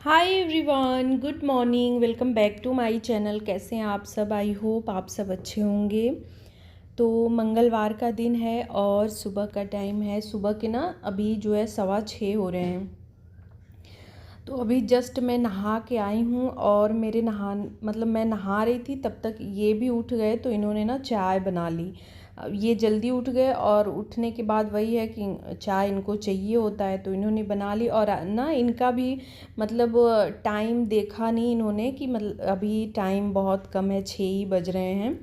Hi everyone, good morning. Welcome back to my channel. कैसे हैं आप सब? आई होप आप सब अच्छे होंगे। तो मंगलवार का दिन है और सुबह का टाइम है। सुबह के ना अभी जो है 6:15 हो रहे हैं। तो अभी जस्ट मैं नहा के आई हूँ और मेरे मैं नहा रही थी तब तक ये भी उठ गए, तो इन्होंने ना चाय बना ली। अब ये जल्दी उठ गए और उठने के बाद वही है कि चाय इनको चाहिए होता है, तो इन्होंने बना ली। और ना इनका भी टाइम देखा नहीं इन्होंने कि अभी टाइम बहुत कम है, 6 ही बज रहे हैं।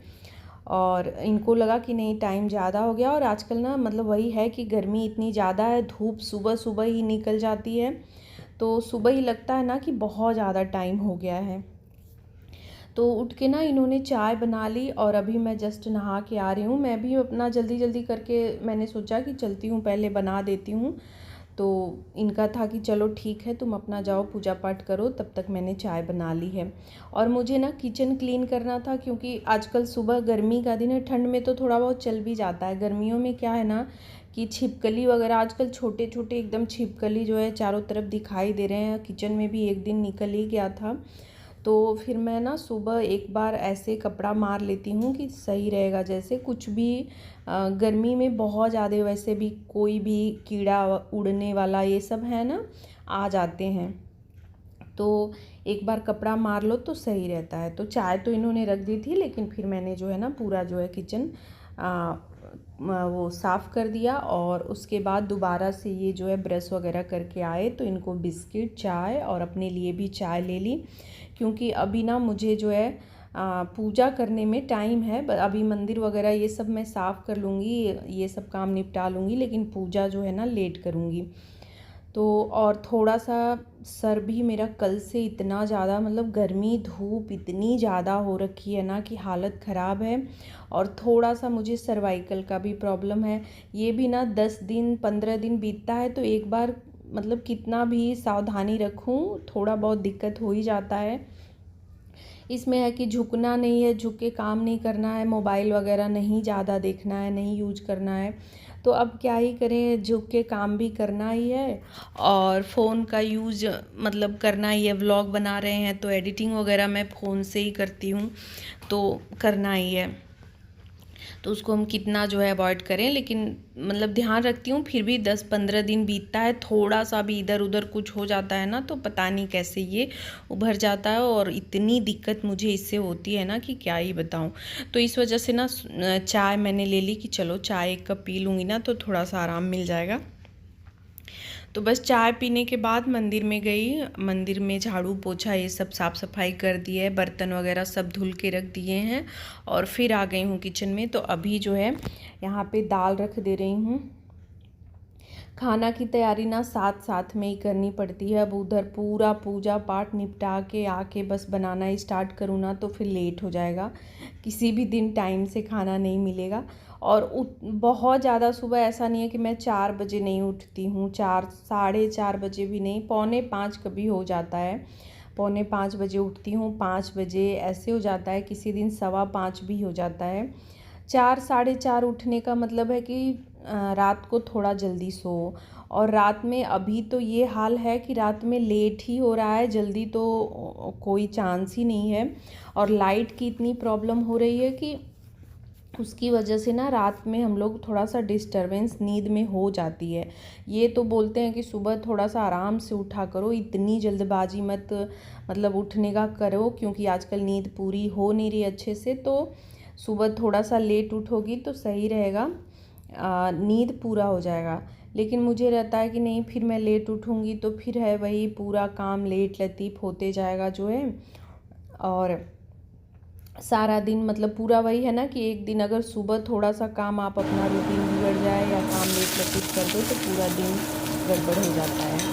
और इनको लगा कि नहीं, टाइम ज़्यादा हो गया। और आजकल ना वही है कि गर्मी इतनी ज़्यादा है, धूप सुबह सुबह ही निकल जाती है, तो सुबह ही लगता है ना कि बहुत ज़्यादा टाइम हो गया है। तो उठ के ना इन्होंने चाय बना ली और अभी मैं जस्ट नहा के आ रही हूँ। मैं भी अपना जल्दी जल्दी करके मैंने सोचा कि चलती हूँ, पहले बना देती हूँ। तो इनका था कि चलो ठीक है, तुम अपना जाओ पूजा पाठ करो, तब तक मैंने चाय बना ली है। और मुझे ना किचन क्लीन करना था, क्योंकि आजकल सुबह गर्मी का दिन है। ठंड में तो थोड़ा बहुत चल भी जाता है, गर्मियों में क्या है ना कि छिपकली वगैरह आजकल छोटे छोटे एकदम छिपकली जो है चारों तरफ दिखाई दे रहे हैं। किचन में भी एक दिन निकल ही गया था। तो फिर मैं ना सुबह एक बार ऐसे कपड़ा मार लेती हूँ कि सही रहेगा। जैसे कुछ भी गर्मी में बहुत ज़्यादा वैसे भी कोई भी कीड़ा उड़ने वाला ये सब है ना, आ जाते हैं। तो एक बार कपड़ा मार लो तो सही रहता है। तो चाय तो इन्होंने रख दी थी, लेकिन फिर मैंने जो है ना पूरा जो है किचन वो साफ़ कर दिया। और उसके बाद दोबारा से ये जो है ब्रश वगैरह करके आए, तो इनको बिस्किट, चाय और अपने लिए भी चाय ले ली। क्योंकि अभी ना मुझे जो है पूजा करने में टाइम है। अभी मंदिर वगैरह ये सब मैं साफ़ कर लूँगी, ये सब काम निपटा लूँगी, लेकिन पूजा जो है ना लेट करूँगी। तो और थोड़ा सा सर भी मेरा कल से इतना ज़्यादा गर्मी धूप इतनी ज़्यादा हो रखी है ना कि हालत ख़राब है। और थोड़ा सा मुझे सर्वाइकल का भी प्रॉब्लम है। ये भी ना 10 दिन 15 दिन बीतता है तो एक बार कितना भी सावधानी रखूं, थोड़ा बहुत दिक्कत हो ही जाता है। इसमें है कि झुकना नहीं है, झुक के काम नहीं करना है, मोबाइल वगैरह नहीं ज़्यादा देखना है, नहीं यूज करना है। तो अब क्या ही करें, झुक के काम भी करना ही है और फ़ोन का यूज़ करना ही है। व्लॉग बना रहे हैं तो एडिटिंग वगैरह मैं फ़ोन से ही करती हूँ, तो करना ही है। तो उसको हम कितना जो है अवॉइड करें, लेकिन ध्यान रखती हूँ। फिर भी 10-15 दिन बीतता है, थोड़ा सा भी इधर उधर कुछ हो जाता है ना तो पता नहीं कैसे ये उभर जाता है। और इतनी दिक्कत मुझे इससे होती है ना कि क्या ही बताऊँ। तो इस वजह से ना चाय मैंने ले ली कि चलो चाय एक कप पी लूँगी ना तो थोड़ा सा आराम मिल जाएगा। तो बस चाय पीने के बाद मंदिर में गई। मंदिर में झाड़ू पोछा ये सब साफ़ सफाई कर दी है, बर्तन वगैरह सब धुल के रख दिए हैं। और फिर आ गई हूँ किचन में। तो अभी जो है यहाँ पे दाल रख दे रही हूँ। खाना की तैयारी ना साथ साथ में ही करनी पड़ती है। अब उधर पूरा पूजा पाठ निपटा के आके बस बनाना स्टार्ट करूँ ना तो फिर लेट हो जाएगा, किसी भी दिन टाइम से खाना नहीं मिलेगा। और बहुत ज़्यादा सुबह ऐसा नहीं है कि मैं 4 बजे नहीं उठती हूँ, 4 साढ़े 4 बजे भी नहीं, 4:45 कभी हो जाता है। 4:45 बजे उठती हूँ, 5 बजे ऐसे हो जाता है, किसी दिन 5:15 भी हो जाता है। 4 साढ़े 4 उठने का मतलब है कि रात को थोड़ा जल्दी सो। और रात में अभी तो ये हाल है कि रात में लेट ही हो रहा है, जल्दी तो कोई चांस ही नहीं है। और लाइट की इतनी प्रॉब्लम हो रही है कि उसकी वजह से ना रात में हम लोग थोड़ा सा डिस्टरबेंस नींद में हो जाती है। ये तो बोलते हैं कि सुबह थोड़ा सा आराम से उठा करो, इतनी जल्दबाजी मत उठने का करो, क्योंकि आजकल नींद पूरी हो नहीं रही अच्छे से। तो सुबह थोड़ा सा लेट उठोगी तो सही रहेगा, नींद पूरा हो जाएगा। लेकिन मुझे रहता है कि नहीं, फिर मैं लेट उठूँगी तो फिर है वही पूरा काम लेट लतीफ़ होते जाएगा जो है। और सारा दिन पूरा वही है ना कि एक दिन अगर सुबह थोड़ा सा काम आप अपना रूटीन बिगड़ जाए या काम लेट लतीफ़ कर दो तो पूरा दिन गड़बड़ हो जाता है।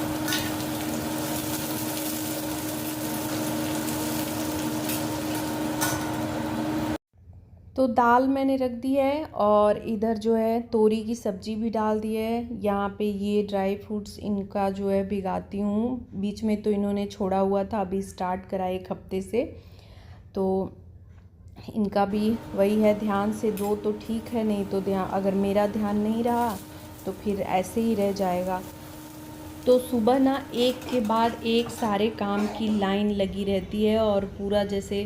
तो दाल मैंने रख दी है और इधर जो है तोरी की सब्ज़ी भी डाल दी है। यहाँ पे ये ड्राई फ्रूट्स इनका जो है भिगाती हूँ। बीच में तो इन्होंने छोड़ा हुआ था, अभी स्टार्ट करा 1 हफ्ते से। तो इनका भी वही है, ध्यान से दो तो ठीक है, नहीं तो ध्यान अगर मेरा ध्यान नहीं रहा तो फिर ऐसे ही रह जाएगा। तो सुबह ना एक के बाद एक सारे काम की लाइन लगी रहती है और पूरा जैसे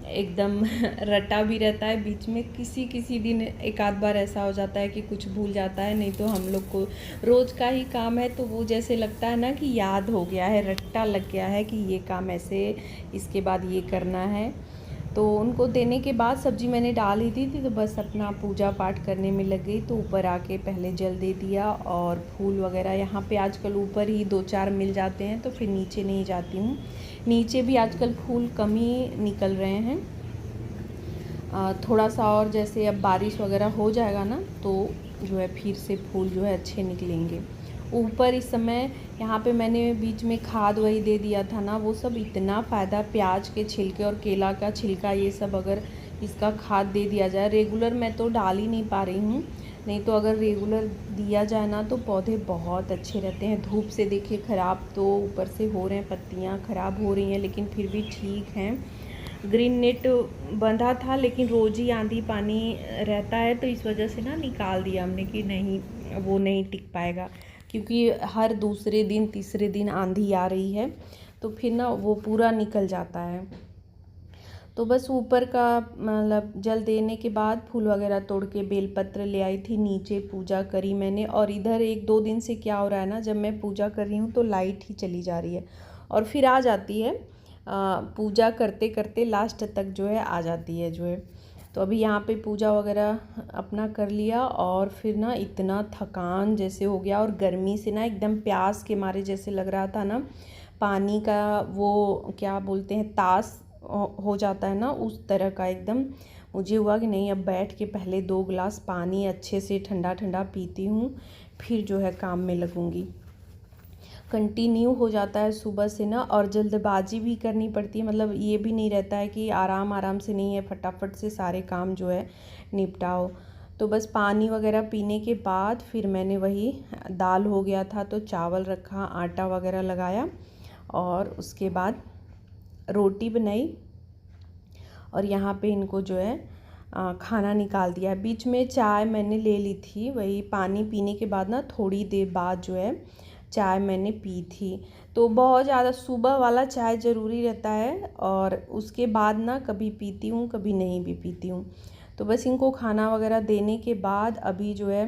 एकदम रटा भी रहता है। बीच में किसी किसी दिन एक आध बार ऐसा हो जाता है कि कुछ भूल जाता है, नहीं तो हम लोग को रोज़ का ही काम है तो वो जैसे लगता है ना कि याद हो गया है, रट्टा लग गया है कि ये काम ऐसे, इसके बाद ये करना है। तो उनको देने के बाद सब्ज़ी मैंने डाल ही दी थी, तो बस अपना पूजा पाठ करने में लग गई। तो ऊपर आके पहले जल दे दिया और फूल वगैरह यहाँ पे आजकल ऊपर ही 2-4 मिल जाते हैं, तो फिर नीचे नहीं जाती हूँ। नीचे भी आजकल फूल कम ही निकल रहे हैं। थोड़ा सा और जैसे अब बारिश वगैरह हो जाएगा ना तो जो है फिर से फूल जो है अच्छे निकलेंगे। ऊपर इस समय यहाँ पे मैंने बीच में खाद वही दे दिया था ना, वो सब इतना फ़ायदा, प्याज के छिलके और केला का छिलका, ये सब अगर इसका खाद दे दिया जाए रेगुलर, मैं तो डाल ही नहीं पा रही हूँ, नहीं तो अगर रेगुलर दिया जाए ना तो पौधे बहुत अच्छे रहते हैं। धूप से देखिए ख़राब तो ऊपर से हो रहे हैं, पत्तियाँ ख़राब हो रही हैं, लेकिन फिर भी ठीक हैं। ग्रीन नेट बंधा था लेकिन रोज़ ही आंधी पानी रहता है, तो इस वजह से ना निकाल दिया हमने कि नहीं वो नहीं टिक पाएगा, क्योंकि हर दूसरे दिन तीसरे दिन आंधी आ रही है तो फिर ना वो पूरा निकल जाता है। तो बस ऊपर का मतलब जल देने के बाद फूल वगैरह तोड़ के बेलपत्र ले आई थी, नीचे पूजा करी मैंने। और इधर 1-2 दिन से क्या हो रहा है ना, जब मैं पूजा कर रही हूँ तो लाइट ही चली जा रही है और फिर आ जाती है, पूजा करते करते लास्ट तक जो है आ जाती है जो है। तो अभी यहाँ पे पूजा वगैरह अपना कर लिया और फिर ना इतना थकान जैसे हो गया, और गर्मी से ना एकदम प्यास के मारे जैसे लग रहा था ना, पानी का वो क्या बोलते हैं तास हो जाता है ना, उस तरह का एकदम मुझे हुआ कि नहीं अब बैठ के पहले 2 गिलास पानी अच्छे से ठंडा ठंडा पीती हूँ, फिर जो है काम में लगूँगी। कंटिन्यू हो जाता है सुबह से ना, और जल्दबाजी भी करनी पड़ती है, मतलब ये भी नहीं रहता है कि आराम आराम से, नहीं है फटाफट से सारे काम जो है निपटाओ। तो बस पानी वगैरह पीने के बाद फिर मैंने वही दाल हो गया था तो चावल रखा, आटा वगैरह लगाया और उसके बाद रोटी बनाई और यहाँ पे इनको जो है खाना निकाल दिया। बीच में चाय मैंने ले ली थी, वही पानी पीने के बाद ना थोड़ी देर बाद जो है चाय मैंने पी थी। तो बहुत ज़्यादा सुबह वाला चाय ज़रूरी रहता है और उसके बाद ना कभी पीती हूँ कभी नहीं भी पीती हूँ। तो बस इनको खाना वगैरह देने के बाद अभी जो है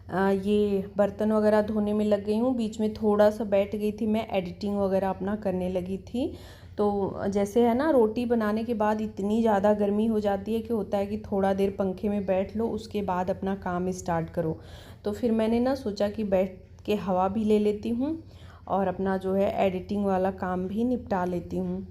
ये बर्तन वगैरह धोने में लग गई हूँ। बीच में थोड़ा सा बैठ गई थी, मैं एडिटिंग वगैरह अपना करने लगी थी। तो जैसे है ना, रोटी बनाने के बाद इतनी ज़्यादा गर्मी हो जाती है कि होता है कि थोड़ा देर पंखे में बैठ लो, उसके बाद अपना काम स्टार्ट करो। तो फिर मैंने ना सोचा कि बैठ के हवा भी ले लेती हूँ और अपना जो है एडिटिंग वाला काम भी निपटा लेती हूँ।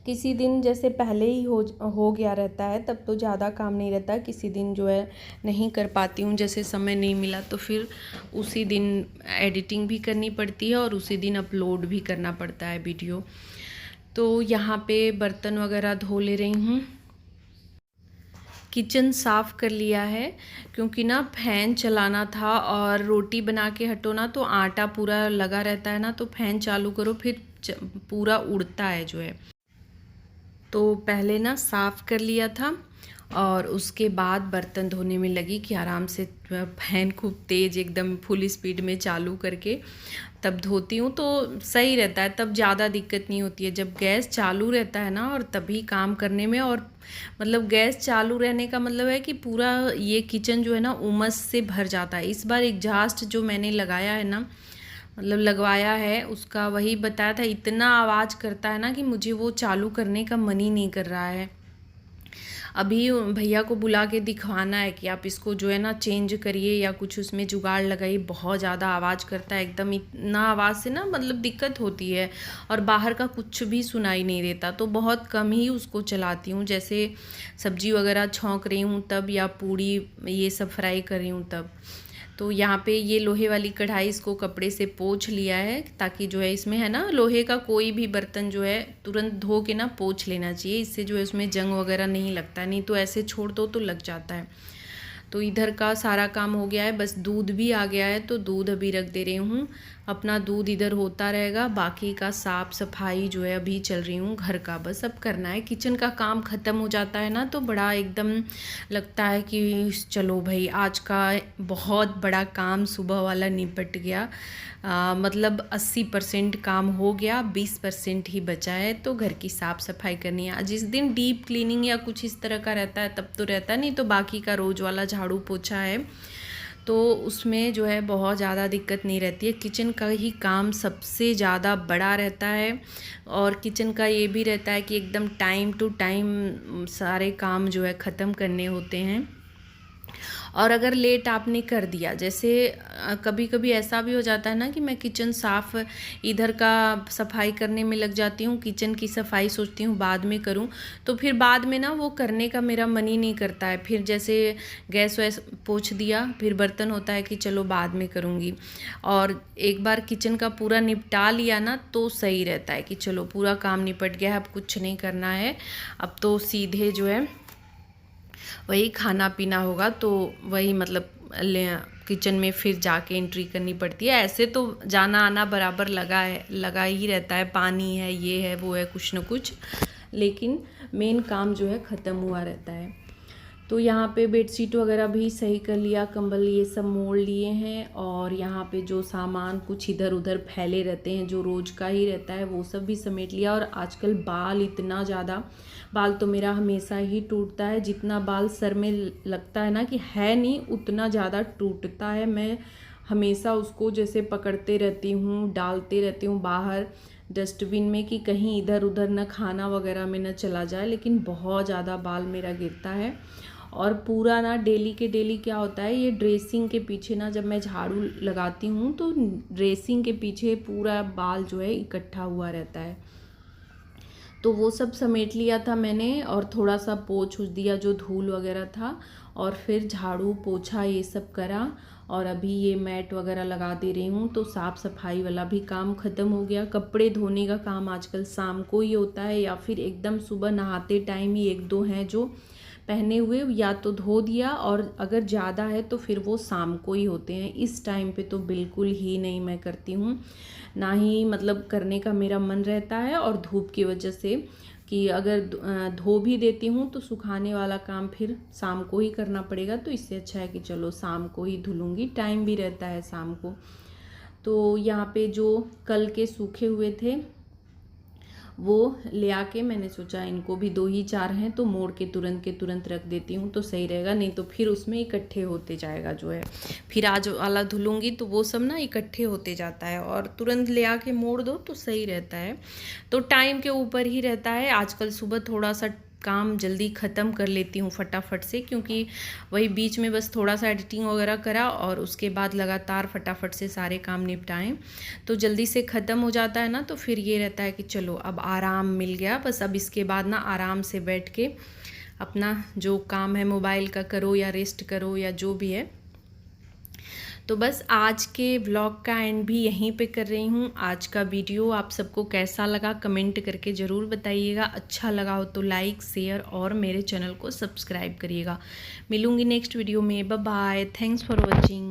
किसी दिन जैसे पहले ही हो गया रहता है तब तो ज़्यादा काम नहीं रहता, किसी दिन जो है नहीं कर पाती हूँ, जैसे समय नहीं मिला तो फिर उसी दिन एडिटिंग भी करनी पड़ती है और उसी दिन अपलोड भी करना पड़ता है वीडियो। तो यहाँ पे बर्तन वगैरह धो ले रही हूँ। किचन साफ़ कर लिया है क्योंकि ना फ़ैन चलाना था और रोटी बना के हटो ना तो आटा पूरा लगा रहता है ना, तो फ़ैन चालू करो फिर पूरा उड़ता है जो है। तो पहले ना साफ़ कर लिया था और उसके बाद बर्तन धोने में लगी कि आराम से फैन खूब तेज़ एकदम फुल स्पीड में चालू करके तब धोती हूँ तो सही रहता है, तब ज़्यादा दिक्कत नहीं होती है। जब गैस चालू रहता है ना और तभी काम करने में, और मतलब गैस चालू रहने का मतलब है कि पूरा ये किचन जो है ना उमस से भर जाता है। इस बार एग्जॉस्ट जो मैंने लगाया है ना, मतलब लगवाया है, उसका वही बताया था, इतना आवाज़ करता है ना कि मुझे वो चालू करने का मन ही नहीं कर रहा है। अभी भैया को बुला के दिखवाना है कि आप इसको जो है ना चेंज करिए या कुछ उसमें जुगाड़ लगाइए, बहुत ज़्यादा आवाज़ करता है एकदम, इतना आवाज़ से ना मतलब दिक्कत होती है और बाहर का कुछ भी सुनाई नहीं देता। तो बहुत कम ही उसको चलाती हूँ, जैसे सब्जी वगैरह छौंक रही हूँ तब, या पूड़ी ये सब फ्राई कर रही हूँ तब। तो यहाँ पे ये लोहे वाली कढ़ाई, इसको कपड़े से पोंछ लिया है ताकि जो है इसमें है ना, लोहे का कोई भी बर्तन जो है तुरंत धो के ना पोंछ लेना चाहिए, इससे जो है उसमें जंग वगैरह नहीं लगता है, नहीं तो ऐसे छोड़ दो तो लग जाता है। तो इधर का सारा काम हो गया है, बस दूध भी आ गया है तो दूध अभी रख दे रही हूँ। अपना दूध इधर होता रहेगा, बाकी का साफ़ सफाई जो है अभी चल रही हूँ घर का, बस अब करना है। किचन का काम ख़त्म हो जाता है ना तो बड़ा एकदम लगता है कि चलो भाई आज का बहुत बड़ा काम सुबह वाला निपट गया। मतलब 80% काम हो गया, 20% ही बचा है, तो घर की साफ़ सफाई करनी है। जिस दिन डीप क्लीनिंग या कुछ इस तरह का रहता है तब तो रहता नहीं, तो बाकी का रोज़ वाला झाड़ू पोछा है तो उसमें जो है बहुत ज़्यादा दिक्कत नहीं रहती है। किचन का ही काम सबसे ज़्यादा बड़ा रहता है, और किचन का ये भी रहता है कि एकदम टाइम टू टाइम सारे काम जो है ख़त्म करने होते हैं। और अगर लेट आपने कर दिया, जैसे कभी कभी ऐसा भी हो जाता है ना कि मैं किचन साफ़ इधर का सफाई करने में लग जाती हूँ, किचन की सफाई सोचती हूँ बाद में करूँ, तो फिर बाद में ना वो करने का मेरा मन ही नहीं करता है। फिर जैसे गैस वैस पोंछ दिया, फिर बर्तन होता है कि चलो बाद में करूँगी, और एक बार किचन का पूरा निपटा लिया ना तो सही रहता है कि चलो पूरा काम निपट गया है, अब कुछ नहीं करना है, अब तो सीधे जो है वही खाना पीना होगा। तो वही मतलब किचन में फिर जाके एंट्री करनी पड़ती है। ऐसे तो जाना आना बराबर लगा ही रहता है, पानी है, ये है, वो है, कुछ न कुछ, लेकिन मेन काम जो है ख़त्म हुआ रहता है। तो यहाँ पे बेडशीट वगैरह भी सही कर लिया, कंबल ये सब मोड़ लिए हैं, और यहाँ पे जो सामान कुछ इधर उधर फैले रहते हैं जो रोज़ का ही रहता है वो सब भी समेट लिया। और आजकल बाल इतना ज़्यादा, बाल तो मेरा हमेशा ही टूटता है, जितना बाल सर में लगता है ना कि है नहीं उतना ज़्यादा टूटता है। मैं हमेशा उसको जैसे पकड़ते रहती हूँ, डालते रहती हूँ बाहर डस्टबिन में कि कहीं इधर उधर न खाना वगैरह में न चला जाए, लेकिन बहुत ज़्यादा बाल मेरा गिरता है। और पूरा ना डेली के डेली क्या होता है, ये ड्रेसिंग के पीछे ना जब मैं झाड़ू लगाती हूँ तो ड्रेसिंग के पीछे पूरा बाल जो है इकट्ठा हुआ रहता है। तो वो सब समेट लिया था मैंने, और थोड़ा सा पोंछ दिया जो धूल वगैरह था, और फिर झाड़ू पोछा ये सब करा, और अभी ये मैट वगैरह लगा दे रही हूँ। तो साफ़ सफाई वाला भी काम ख़त्म हो गया। कपड़े धोने का काम आजकल शाम को ही होता है, या फिर एकदम सुबह नहाते टाइम ही एक दो हैं जो पहने हुए, या तो धो दिया, और अगर ज़्यादा है तो फिर वो शाम को ही होते हैं। इस टाइम पे तो बिल्कुल ही नहीं मैं करती हूँ, ना ही मतलब करने का मेरा मन रहता है, और धूप की वजह से कि अगर धो भी देती हूँ तो सुखाने वाला काम फिर शाम को ही करना पड़ेगा, तो इससे अच्छा है कि चलो शाम को ही धुलूँगी, टाइम भी रहता है शाम को। तो यहाँ पे जो कल के सूखे हुए थे वो ले आके मैंने सोचा इनको भी 2 ही 4 हैं तो मोड़ के तुरंत रख देती हूँ तो सही रहेगा, नहीं तो फिर उसमें इकट्ठे होते जाएगा जो है। फिर आज वाला धुलूँगी तो वो सब ना इकट्ठे होते जाता है, और तुरंत ले आके मोड़ दो तो सही रहता है। तो टाइम के ऊपर ही रहता है। आजकल सुबह थोड़ा सा काम जल्दी ख़त्म कर लेती हूँ फटाफट से, क्योंकि वही बीच में बस थोड़ा सा एडिटिंग वगैरह करा और उसके बाद लगातार फटाफट से सारे काम निपटाएं तो जल्दी से ख़त्म हो जाता है ना। तो फिर ये रहता है कि चलो अब आराम मिल गया, बस अब इसके बाद ना आराम से बैठ के अपना जो काम है मोबाइल का करो या रेस्ट करो या जो भी है। तो बस आज के व्लॉग का एंड भी यहीं पे कर रही हूँ। आज का वीडियो आप सबको कैसा लगा कमेंट करके ज़रूर बताइएगा। अच्छा लगा हो तो लाइक शेयर और मेरे चैनल को सब्सक्राइब करिएगा। मिलूँगी नेक्स्ट वीडियो में। Bye bye, thanks for watching.